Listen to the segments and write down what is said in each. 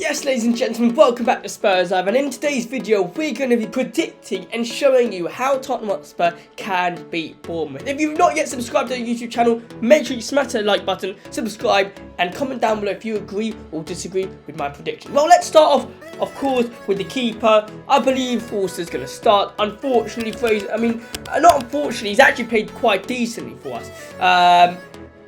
Yes, ladies and gentlemen, welcome back to Spurs Live, and in today's video we're going to be predicting and showing you how Tottenham Hotspur can beat Bournemouth. If you've not yet subscribed to the YouTube channel, make sure you smash that like button, subscribe, and comment down below if you agree or disagree with my prediction. Well, let's start off, of course, with the keeper. I believe Forster's going to start. Unfortunately, not unfortunately, he's actually played quite decently for us.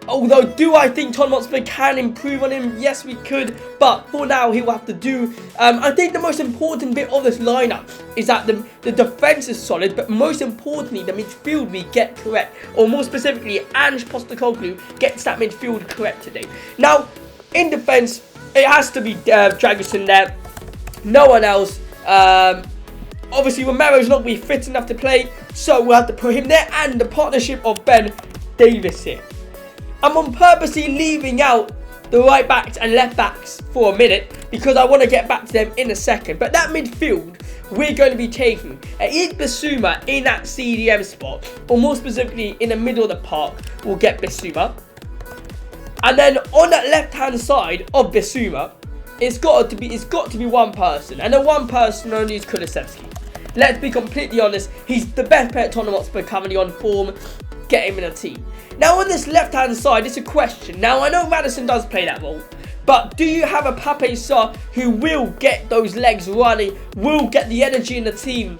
Although, do I think Tottenham Hotspur can improve on him? Yes, we could. But for now, he will have to do. I think the most important bit of this lineup is that the defence is solid. But most importantly, the midfield we get correct. Or more specifically, Ange Postecoglou gets that midfield correct today. Now, in defence, it has to be Dragusin there. No one else. Obviously, Romero's not going to be fit enough to play. So we'll have to put him there. And the partnership of Ben Davies here. I'm on purposely leaving out the right backs and left backs for a minute because I want to get back to them in a second. But that midfield, we're going to be taking Bissouma in that CDM spot, or more specifically in the middle of the park, we'll get Bissouma. And then on that left-hand side of Bissouma, it's got to be one person, and the one person only is Kulusevski. Let's be completely honest, he's the best player at Tottenham Hotspur currently on form. Get him in a team. Now on this left hand side, it's a question. Now I know Maddison does play that role, but do you have a Pape Sarr who will get those legs running, will get the energy in the team,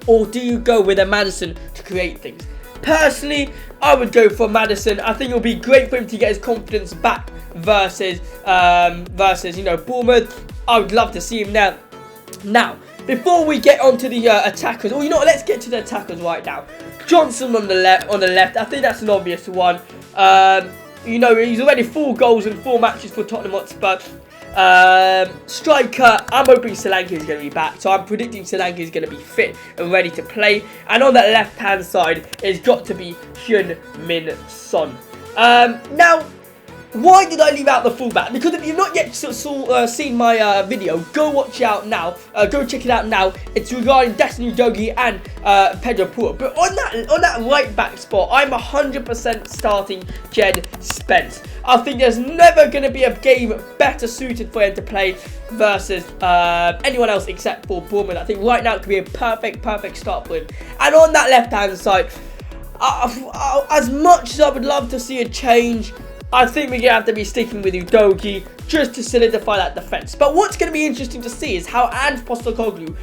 or do you go with a Maddison to create things? Personally, I would go for Maddison. I think it will be great for him to get his confidence back versus Bournemouth. I would love to see him there. Now, before we get onto the attackers, or let's get to the attackers right now. Johnson on the left. I think that's an obvious one. He's already 4 goals in 4 matches for Tottenham Hotspur. Striker, I'm hoping Solanke is going to be back. So I'm predicting Solanke is going to be fit and ready to play. And on that left-hand side, it's got to be Heung-Min Son. Now, why did I leave out the fullback? Because if you've not yet seen my video, go watch it out now. Go check it out now. It's regarding Destiny Udogie and Pedro Porro. But on that right back spot, I'm 100% starting Jed Spence. I think there's never going to be a game better suited for him to play versus anyone else except for Bournemouth. I think right now it could be a perfect start for him. And on that left-hand side, as much as I would love to see a change, I think we're going to have to be sticking with Udogie just to solidify that defence. But what's going to be interesting to see is how Ange Postecoglou,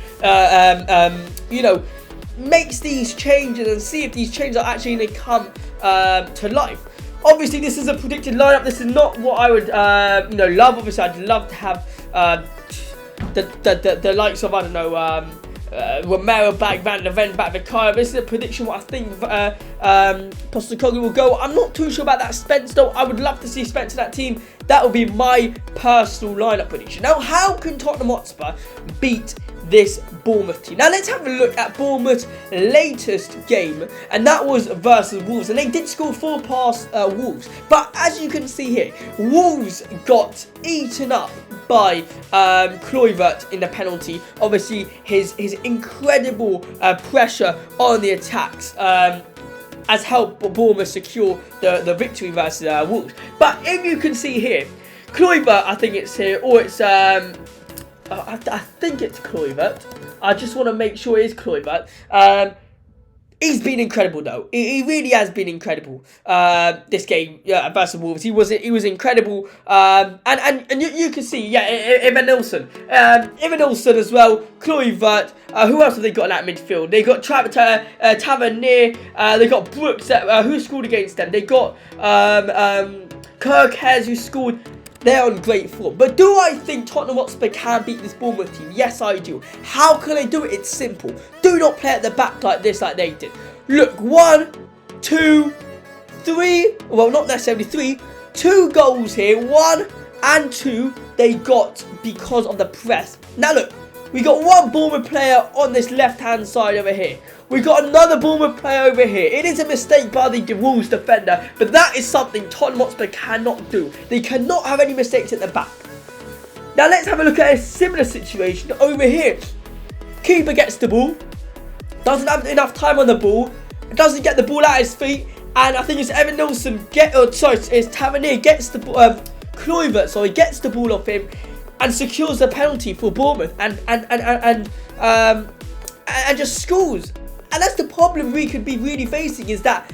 makes these changes and see if these changes are actually going to come to life. Obviously, this is a predicted lineup. This is not what I would, love. Obviously, I'd love to have the likes of, Romero back, Van der Ven back, Vicario. This is a prediction what I think Postecoglou will go. I'm not too sure about that Spence though. I would love to see Spence in that team. That would be my personal lineup prediction. Now, how can Tottenham Hotspur beat this Bournemouth team? Now, let's have a look at Bournemouth's latest game, and that was versus Wolves, and they did score 4 past Wolves. But as you can see here, Wolves got eaten up by Kluivert in the penalty. Obviously, his incredible pressure on the attacks has helped Bournemouth secure the victory versus Wolves. But if you can see here, Kluivert, I think it's here, or it's I think it's Kluivert. I just want to make sure it is Kluivert. He's been incredible though. He really has been incredible. This game versus Wolves, he was incredible. And you can see, Ivan Nilsson as well. Kluivert. Who else have they got in that midfield? They got Tavernier. They got Brooks. Who scored against them? They got Kirk Hez, who scored. They're on great form. But do I think Tottenham Hotspur can beat this Bournemouth team? Yes, I do. How can they do it? It's simple. Do not play at the back like this, like they did. Look, 1, 2, 3. Well, not necessarily 3. 2 goals here. 1 and 2 they got because of the press. Now look, we got one Bournemouth player on this left-hand side over here. We got another Bournemouth player over here. It is a mistake by the Wolves defender, but that is something Tottenham Hotspur cannot do. They cannot have any mistakes at the back. Now let's have a look at a similar situation over here. Keeper gets the ball, doesn't have enough time on the ball, doesn't get the ball at his feet, and I think it's Evan Nilsson it's Tavernier gets the Kluivert, gets the ball off him. and secures a penalty for Bournemouth and just scores. And that's the problem we could be really facing, is that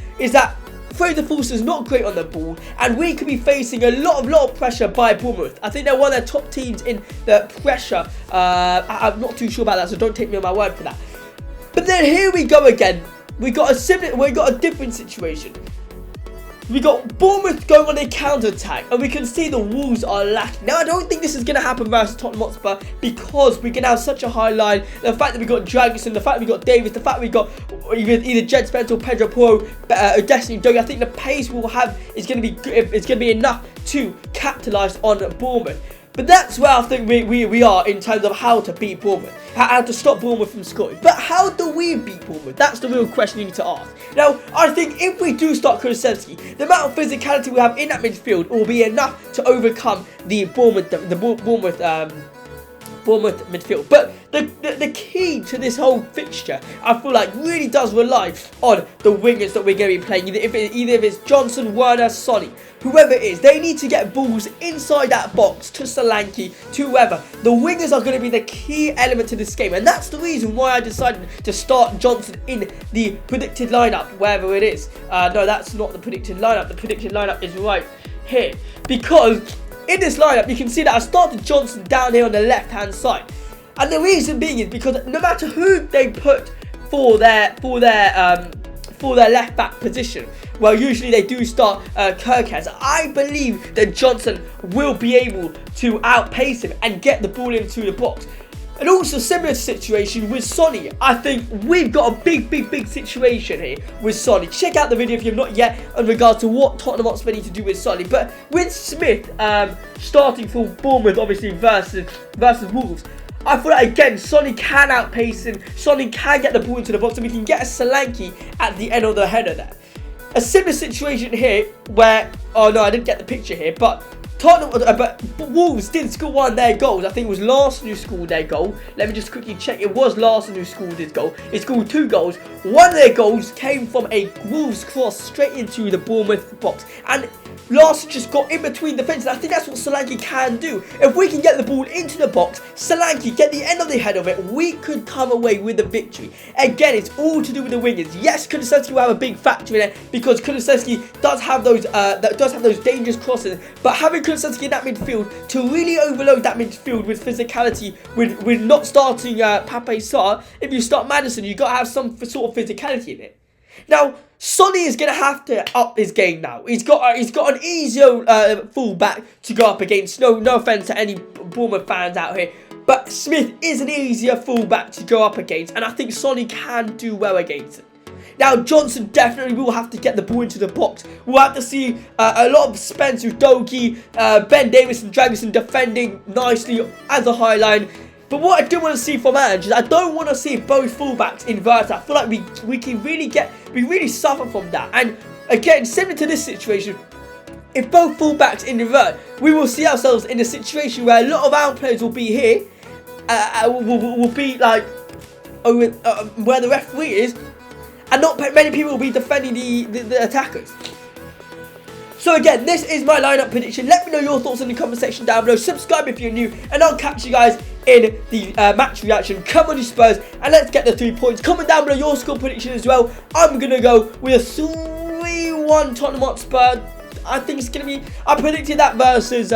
Fraser Forster's not great on the ball, and we could be facing a lot of pressure by Bournemouth. I think they're one of their top teams in the pressure. I'm not too sure about that, so don't take me on my word for that. But then here we go again. We got a different situation. We got Bournemouth going on a counter-attack, and we can see the Wolves are lacking. Now, I don't think this is going to happen versus Tottenham Hotspur, because we can have such a high line. The fact that we got Dragusin, the fact we got Davis, the fact we got either Jed Spence or Pedro Porro, Destiny Dogi. I think the pace we'll have is going to be enough to capitalise on Bournemouth. But that's where I think we are in terms of how to beat Bournemouth. How to stop Bournemouth from scoring. But how do we beat Bournemouth? That's the real question you need to ask. Now, I think if we do start Kulusevski, the amount of physicality we have in that midfield will be enough to overcome the Bournemouth midfield. But the key to this whole fixture, I feel like, really does rely on the wingers that we're going to be playing. Either if it's Johnson, Werner, Sonny, whoever it is, they need to get balls inside that box to Solanke, to whoever. The wingers are going to be the key element to this game, and that's the reason why I decided to start Johnson in the predicted lineup, wherever it is. No, that's not the predicted lineup. The predicted lineup is right here, because in this lineup, you can see that I started Johnson down here on the left-hand side. And the reason being is because no matter who they put for their left-back position, well, usually they do start Kirkes. I believe that Johnson will be able to outpace him and get the ball into the box. And also, similar situation with Sonny. I think we've got a big situation here with Sonny. Check out the video if you've not yet in regards to what Tottenham Hotspur need to do with Sonny. But with Smith starting for Bournemouth, obviously, versus Wolves, I feel like, again, Sonny can outpace him. Sonny can get the ball into the box, and we can get a Solanke at the end of the header there. A similar situation here where, oh no, I didn't get the picture here, but but Wolves did score one of their goals. I think it was Larson who scored their goal. Let me just quickly check. It was Larson who scored his goal. He scored 2 goals. One of their goals came from a Wolves cross straight into the Bournemouth box. And Larson just got in between the fences. I think that's what Solanke can do. If we can get the ball into the box, Solanke get the end of the head of it, we could come away with the victory. Again, it's all to do with the wingers. Yes, Kulusevski will have a big factor in it, because Kulusevski does have those dangerous crosses. But having Kulusevski in that midfield to really overload that midfield with physicality, with not starting Pape Sarr, if you start Maddison, you've got to have some sort of physicality in it. Now, Sonny is going to have to up his game now. He's got an easier full-back to go up against. No offence to any Bournemouth fans out here, but Smith is an easier full-back to go up against, and I think Sonny can do well against it. Now, Johnson definitely will have to get the ball into the box. We'll have to see a lot of Spence with Dogi, Ben Davis and Dragusin defending nicely as a high line. But what I do want to see from Ange is I don't want to see both fullbacks invert. I feel like we really suffer from that. And again, similar to this situation, if both fullbacks invert, we will see ourselves in a situation where a lot of our players will be here, will be like where the referee is, and not many people will be defending the attackers. So again, this is my lineup prediction. Let me know your thoughts in the comment section down below. Subscribe if you're new, and I'll catch you guys in the match reaction. Come on, you Spurs, and let's get the 3 points. Comment down below your score prediction as well. I'm gonna go with a 3-1 Tottenham Hotspur. I think it's gonna be. I predicted that versus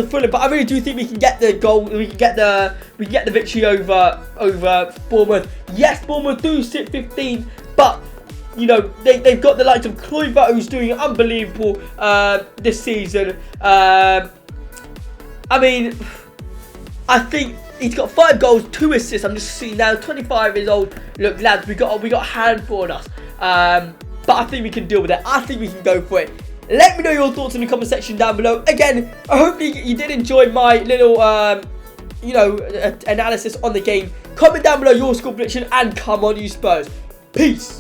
Fulham, but I really do think we can get the goal. We can get the victory over Bournemouth. Yes, Bournemouth do sit 15th, but you know, they've got the likes of Kluivert, who's doing unbelievable this season. I mean, I think he's got 5 goals, 2 assists. I'm just seeing now, 25 years old. Look, lads, we got a handful on us. But I think we can deal with it. I think we can go for it. Let me know your thoughts in the comment section down below. Again, I hope you did enjoy my little analysis on the game. Comment down below your score prediction, and come on, you Spurs. Peace.